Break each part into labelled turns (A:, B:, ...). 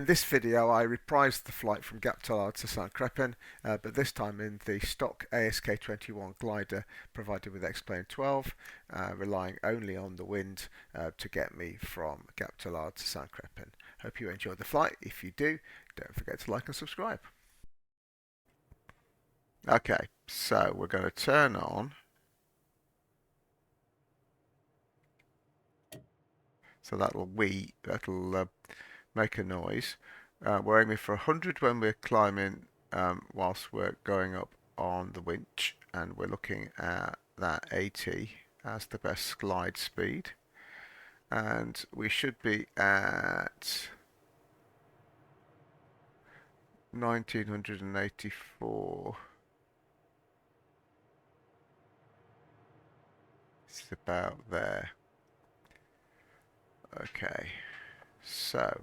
A: In this video I reprised the flight from Tallard to St Crepin, but this time in the stock ASK21 glider provided with X-Plane 12, relying only on the wind to get me from Tallard to St Crepin. Hope you enjoyed the flight. If you do, don't forget to like and subscribe. Okay, so we're going to turn on. So that'll make a noise. We're aiming for 100 when we're climbing whilst we're going up on the winch, and we're looking at that 80 as the best glide speed, and we should be at 1984. It's about there. Okay, so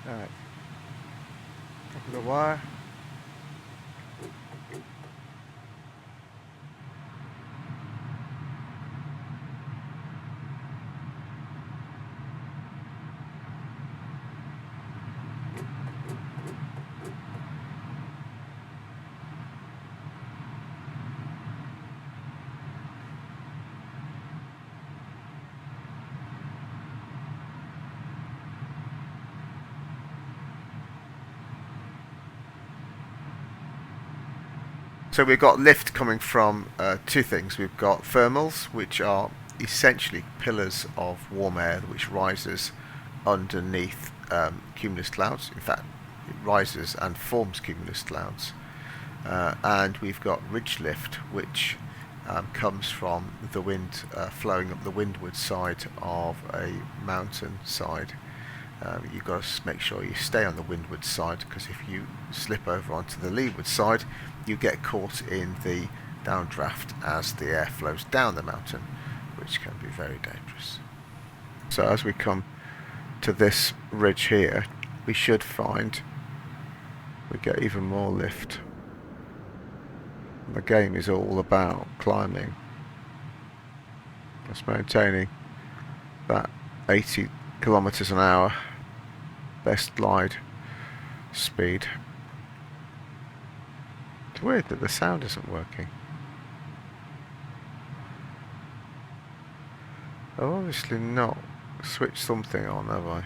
A: alright, top of the wire. So we've got lift coming from two things. We've got thermals, which are essentially pillars of warm air which rises underneath cumulus clouds. In fact, it rises and forms cumulus clouds. And we've got ridge lift, which comes from the wind flowing up the windward side of a mountain side. You've got to make sure you stay on the windward side, because if you slip over onto the leeward side, you get caught in the downdraft as the air flows down the mountain, which can be very dangerous. So as we come to this ridge here, we should find we get even more lift. The game is all about climbing, just maintaining that 80 kilometers an hour best glide speed. It's weird that the sound isn't working. I've obviously not switched something on, have I?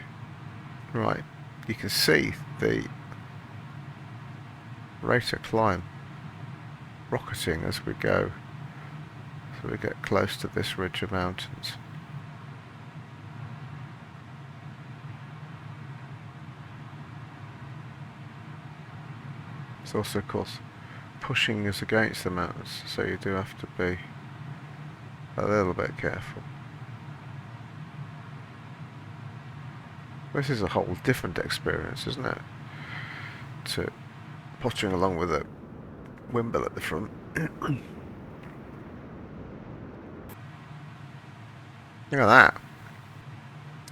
A: Right, you can see the rate of climb rocketing as we go, so we get close to this ridge of mountains. It's also, of course, pushing us against the mountains, so you do have to be a little bit careful. This is a whole different experience, isn't it? To pottering along with a wimble at the front. Look at that.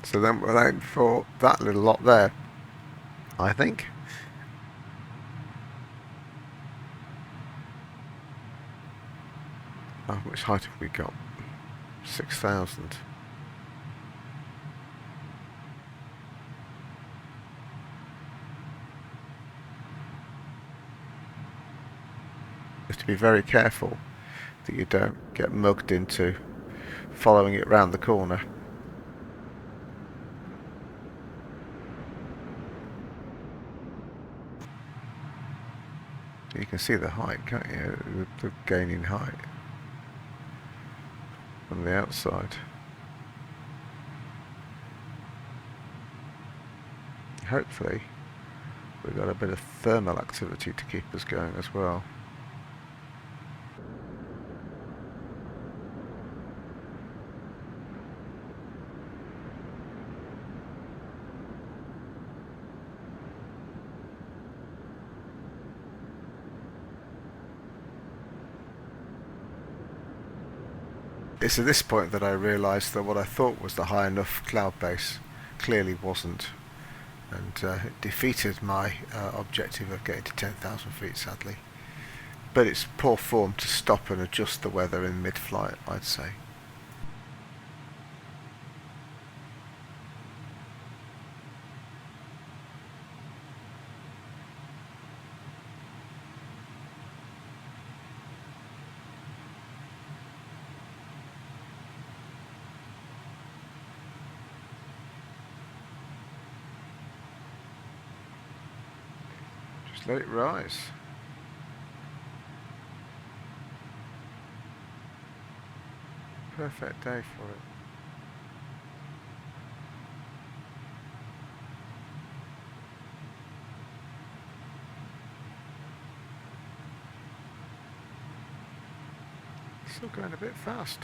A: So then we're aiming for that little lot there, I think. How much height have we got? 6,000. Just to be very careful that you don't get mugged into following it round the corner. You can see the height, can't you? The gaining height on the outside. Hopefully we've got a bit of thermal activity to keep us going as well. It's at this point that I realised that what I thought was the high enough cloud base clearly wasn't, and it defeated my objective of getting to 10,000 feet, sadly. But it's poor form to stop and adjust the weather in mid-flight, I'd say. Just let it rise. Perfect day for it. Still going a bit fast.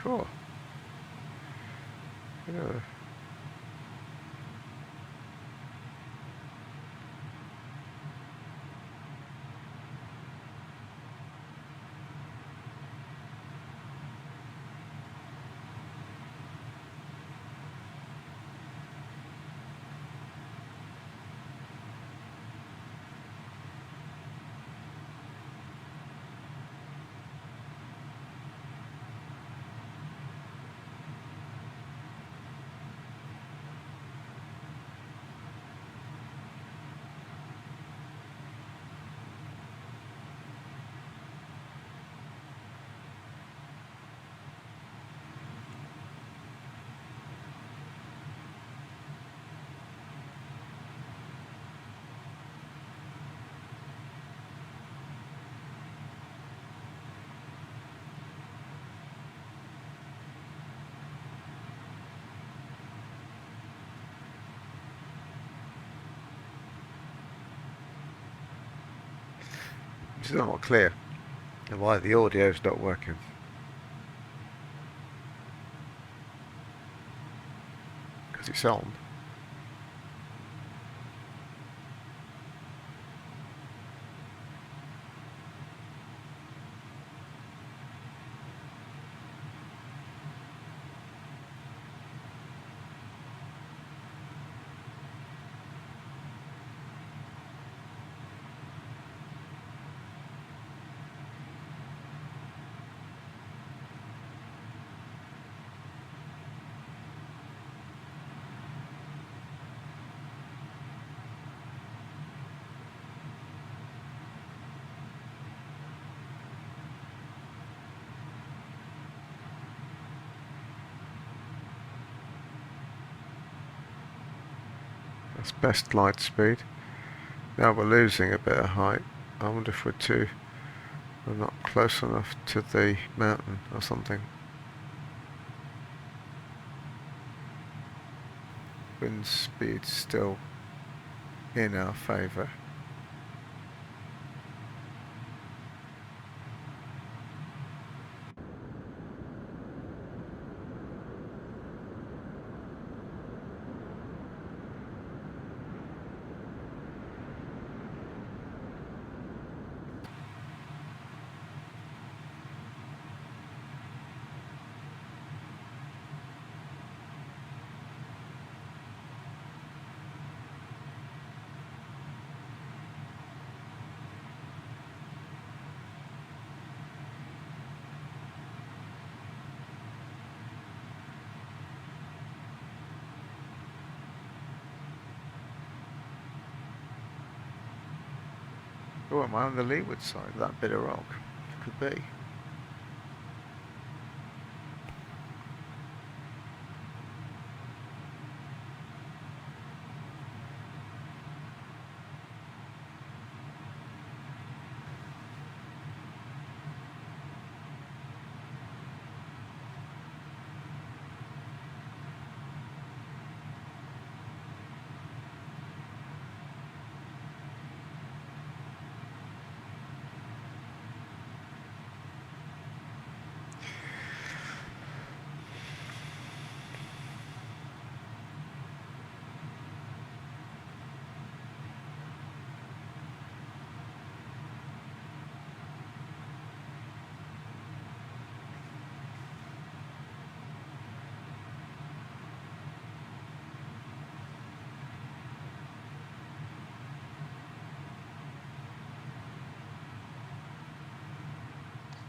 A: Cool. Yeah. It's not clear and why the audio is not working. Because it's on. That's best glide speed. Now we're losing a bit of height. I wonder if we're not close enough to the mountain or something. Wind speed still in our favour. Oh, am I on the leeward side of that bit of rock? Could be.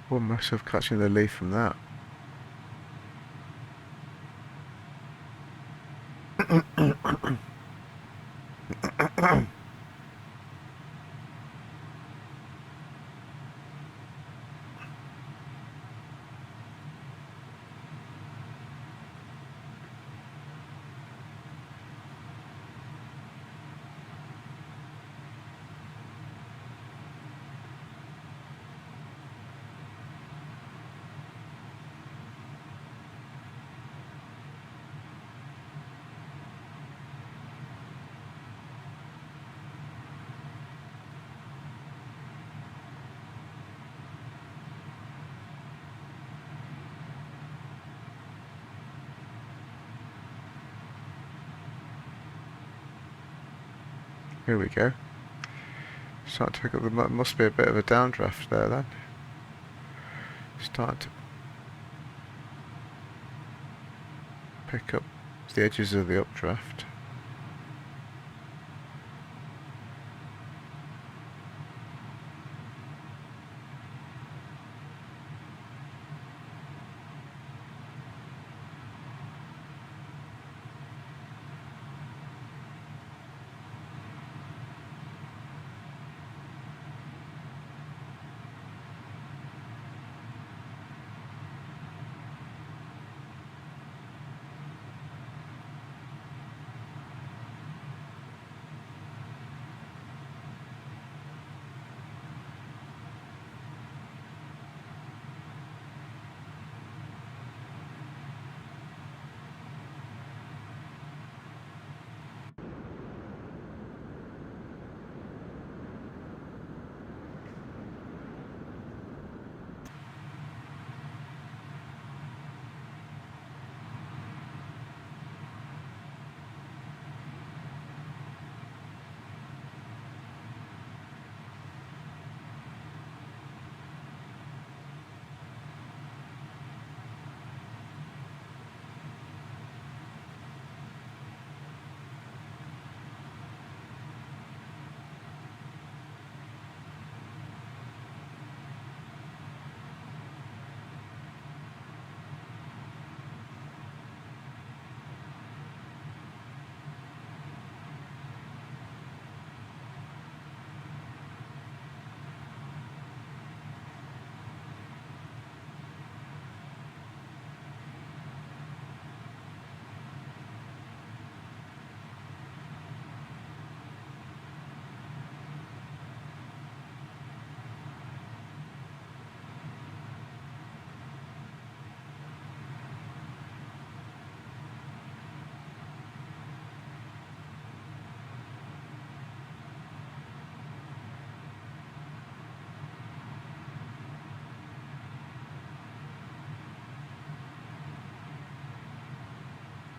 A: What must have catching the leaf from that? Here we go. Start to pick up the must be a bit of a downdraft there then. Start to pick up the edges of the updraft.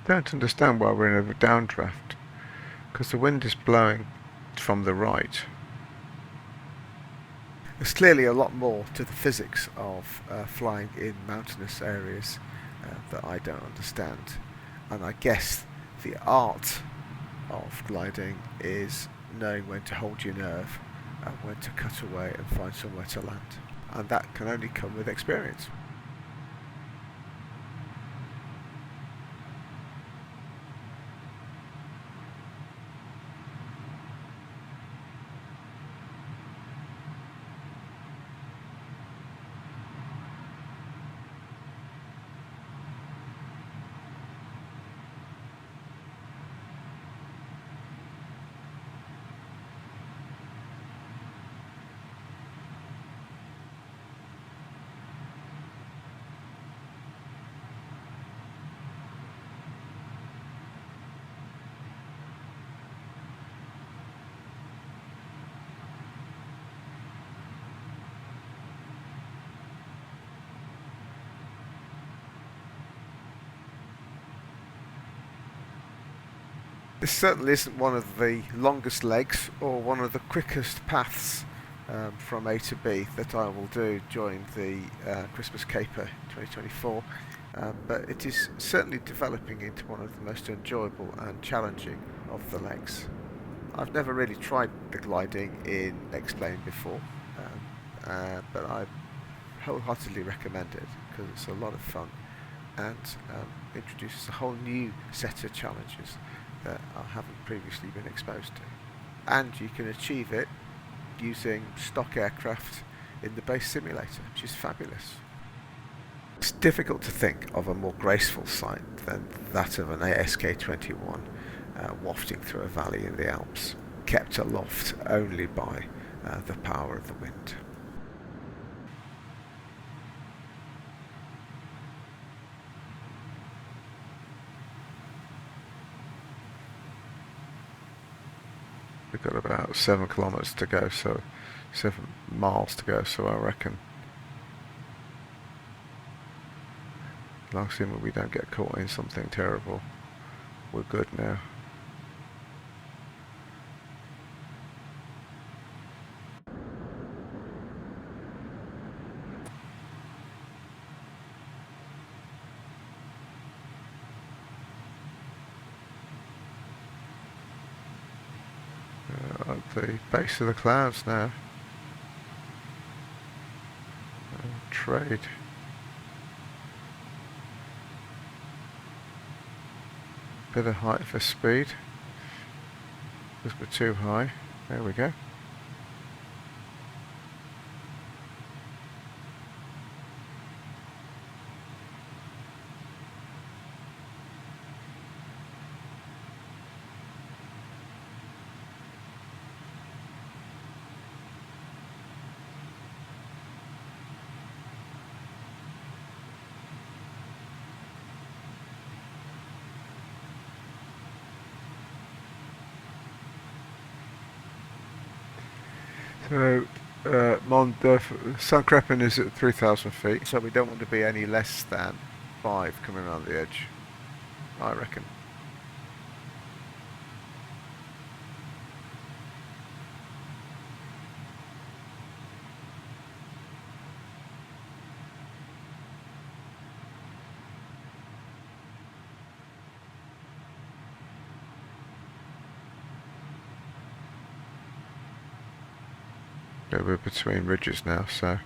A: don't understand why we're in a downdraft, because the wind is blowing from the right. There's clearly a lot more to the physics of flying in mountainous areas that I don't understand, and I guess the art of gliding is knowing when to hold your nerve and when to cut away and find somewhere to land, and that can only come with experience. This certainly isn't one of the longest legs or one of the quickest paths from A to B that I will do during the Christmas Caper 2024, but it is certainly developing into one of the most enjoyable and challenging of the legs. I've never really tried the gliding in X-Plane before, but I wholeheartedly recommend it because it's a lot of fun and introduces a whole new set of challenges that I haven't previously been exposed to. And you can achieve it using stock aircraft in the base simulator, which is fabulous. It's difficult to think of a more graceful sight than that of an ASK21 wafting through a valley in the Alps, kept aloft only by the power of the wind. We've got about 7 kilometers to go, so 7 miles to go, so I reckon as long as we don't get caught in something terrible, we're good now. At the base of the clouds now. Trade. Bit of height for speed. Because we're too high. There we go. So, San Crepin is at 3,000 feet, so we don't want to be any less than 5 coming around the edge, I reckon. We're between ridges now, so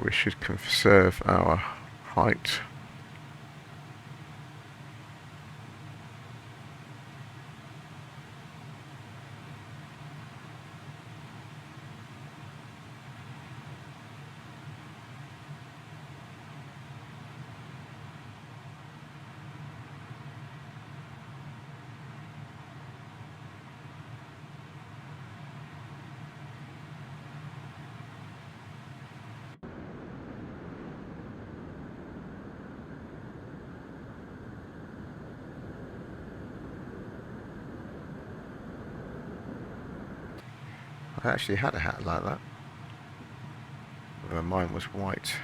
A: we should conserve our height. I actually had a hat like that, but mine was white.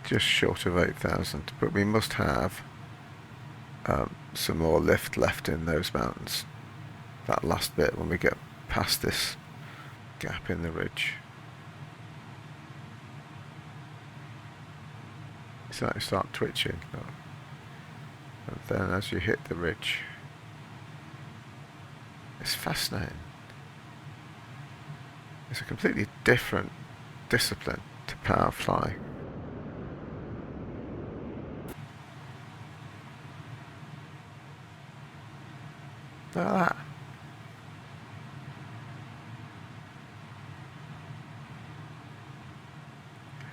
A: just short of 8,000, but we must have some more lift left in those mountains. That last bit when we get past this gap in the ridge. So you start twitching, and then as you hit the ridge, it's fascinating. It's a completely different discipline to power fly. Look at that.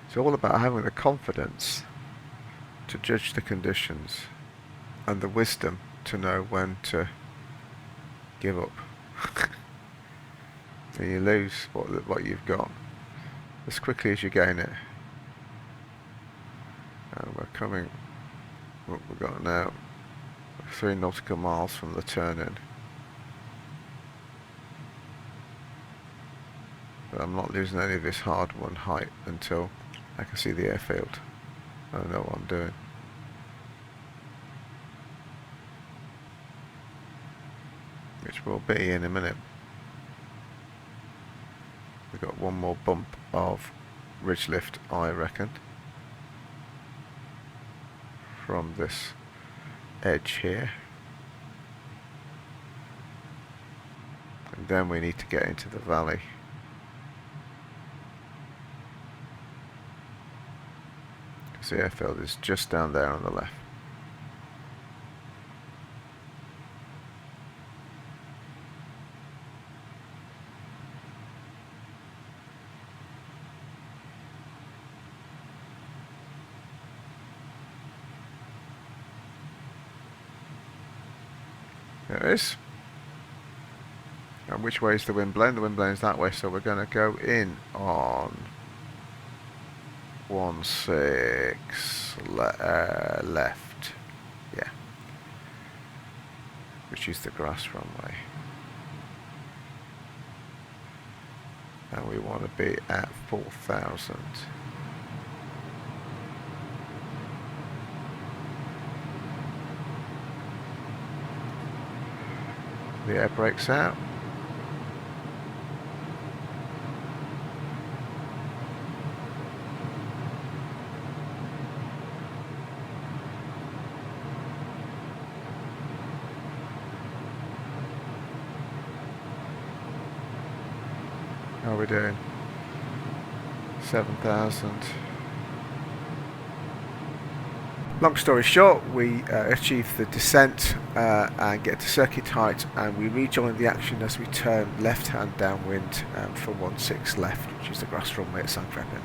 A: It's all about having the confidence to judge the conditions and the wisdom to know when to give up. And you lose what you've got as quickly as you gain it. And we're coming, what we've got now, 3 nautical miles from the turn-in. But I'm not losing any of this hard-won height until I can see the airfield. I know what I'm doing. Which will be in a minute. We've got one more bump of ridge lift, I reckon, from this edge here. And then we need to get into the valley. Because the airfield is just down there on the left. There it is. And which way is the wind blowing? The wind blowing is that way, so we're going to go in on 16 left. Yeah. Which is the grass runway. And we want to be at 4,000. The air brakes out. How are we doing? 7,000. Long story short, we achieve the descent and get to circuit height, and we rejoin the action as we turn left hand downwind for 16 left, which is the grass runway at San Crepin.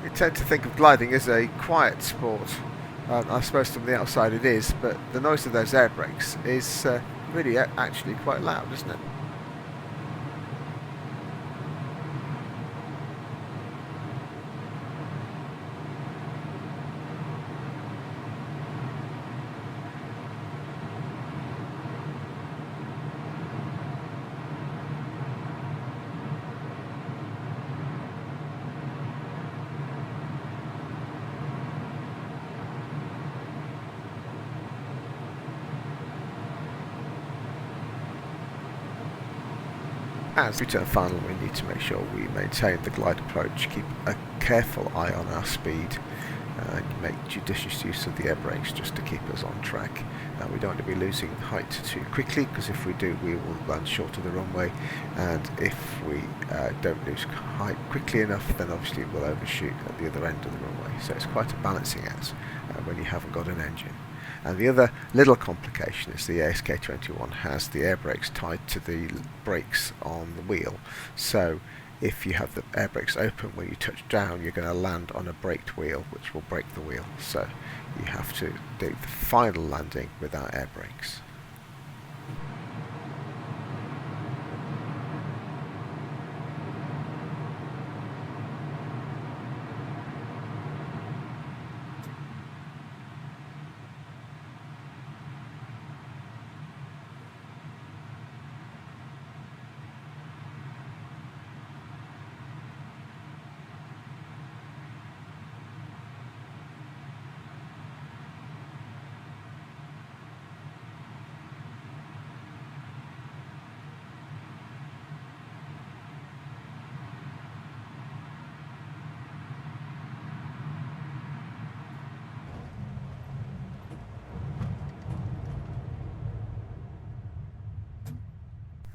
A: You tend to think of gliding as a quiet sport. I suppose from the outside it is, but the noise of those air brakes is really actually quite loud, isn't it? As we turn final, we need to make sure we maintain the glide approach, keep a careful eye on our speed, and make judicious use of the air brakes just to keep us on track. We don't want to be losing height too quickly, because if we do, we will land short of the runway, and if we don't lose height quickly enough, then obviously we'll overshoot at the other end of the runway. So it's quite a balancing act when you haven't got an engine. And the other little complication is the ASK21 has the air brakes tied to the brakes on the wheel. So If you have the air brakes open when you touch down, you're going to land on a braked wheel, which will break the wheel. So you have to do the final landing without air brakes.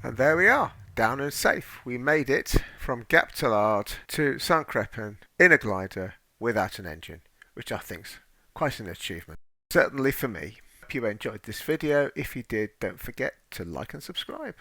A: And there we are, down and safe. We made it from Gap Tallard to St Crepin in a glider without an engine, which I think's quite an achievement. Certainly for me. Hope you enjoyed this video. If you did, don't forget to like and subscribe.